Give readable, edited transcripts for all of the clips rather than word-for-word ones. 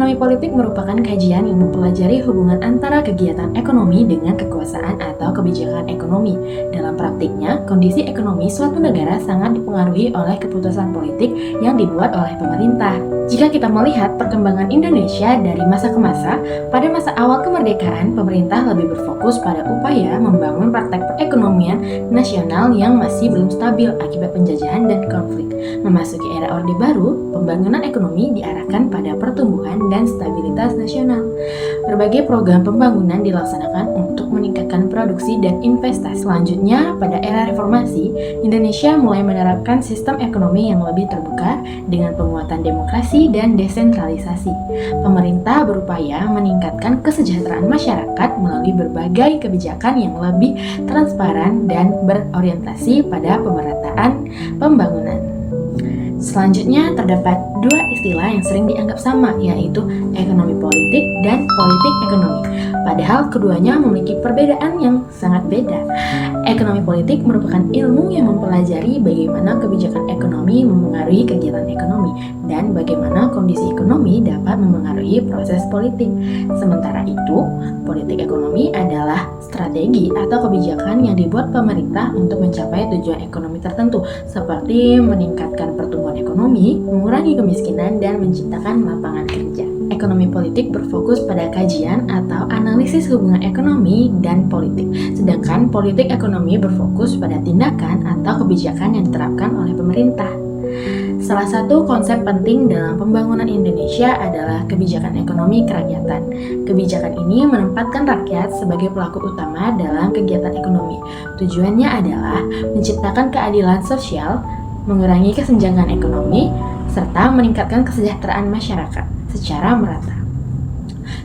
Ekonomi politik merupakan kajian yang mempelajari hubungan antara kegiatan ekonomi dengan kekuasaan atau kebijakan ekonomi. Dalam praktiknya, kondisi ekonomi suatu negara sangat dipengaruhi oleh keputusan politik yang dibuat oleh pemerintah. Jika kita melihat perkembangan Indonesia dari masa ke masa, pada masa awal kemerdekaan, pemerintah lebih berfokus pada upaya membangun praktek perekonomian nasional yang masih belum stabil akibat penjajahan dan konflik. Memasuki era Orde Baru, pembangunan ekonomi diarahkan pada pertumbuhan dan stabilitas nasional. Berbagai program pembangunan dilaksanakan untuk meningkatkan produksi dan investasi. Selanjutnya, pada era reformasi, Indonesia mulai menerapkan sistem ekonomi yang lebih terbuka dengan penguatan demokrasi dan desentralisasi. Pemerintah berupaya meningkatkan kesejahteraan masyarakat melalui berbagai kebijakan yang lebih transparan dan berorientasi pada pemerataan pembangunan. Selanjutnya terdapat dua istilah yang sering dianggap sama, yaitu ekonomi politik dan politik ekonomi. Padahal keduanya memiliki perbedaan yang sangat beda. Ekonomi politik merupakan ilmu yang mempelajari bagaimana kebijakan ekonomi memengaruhi kegiatan ekonomi dan bagaimana kondisi ekonomi dapat memengaruhi proses politik. Sementara itu, politik ekonomi adalah strategi atau kebijakan yang dibuat pemerintah untuk mencapai tujuan ekonomi tertentu, seperti meningkatkan pertumbuhan ekonomi, mengurangi kemiskinan, dan menciptakan lapangan kerja. Ekonomi politik berfokus pada kajian atau analisis hubungan ekonomi dan politik, sedangkan politik ekonomi berfokus pada tindakan atau kebijakan yang diterapkan oleh pemerintah. Salah satu konsep penting dalam pembangunan Indonesia adalah kebijakan ekonomi kerakyatan. Kebijakan ini menempatkan rakyat sebagai pelaku utama dalam kegiatan ekonomi. Tujuannya adalah menciptakan keadilan sosial, mengurangi kesenjangan ekonomi, serta meningkatkan kesejahteraan masyarakat secara merata.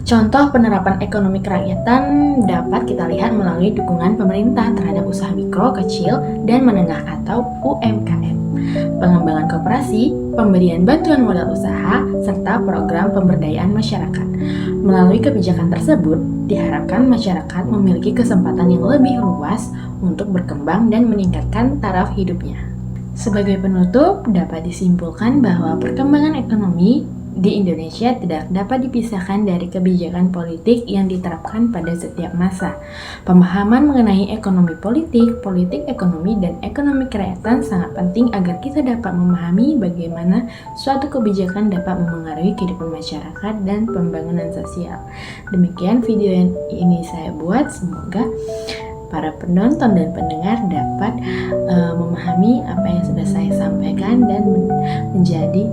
Contoh penerapan ekonomi kerakyatan dapat kita lihat melalui dukungan pemerintah terhadap usaha mikro, kecil, dan menengah atau UMKM, pengembangan koperasi, pemberian bantuan modal usaha, serta program pemberdayaan masyarakat. Melalui kebijakan tersebut, diharapkan masyarakat memiliki kesempatan yang lebih luas untuk berkembang dan meningkatkan taraf hidupnya. Sebagai penutup, dapat disimpulkan bahwa perkembangan ekonomi di Indonesia tidak dapat dipisahkan dari kebijakan politik yang diterapkan pada setiap masa. Pemahaman mengenai ekonomi politik, politik ekonomi, dan ekonomi kerakyatan sangat penting agar kita dapat memahami bagaimana suatu kebijakan dapat memengaruhi kehidupan masyarakat dan pembangunan sosial. Demikian video yang ini saya buat, semoga para penonton dan pendengar dapat memahami apa yang sudah saya sampaikan dan menjadi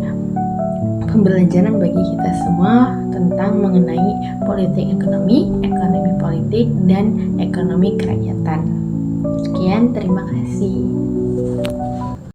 pembelajaran bagi kita semua tentang mengenai politik ekonomi, ekonomi politik, dan ekonomi kerakyatan. Sekian, terima kasih.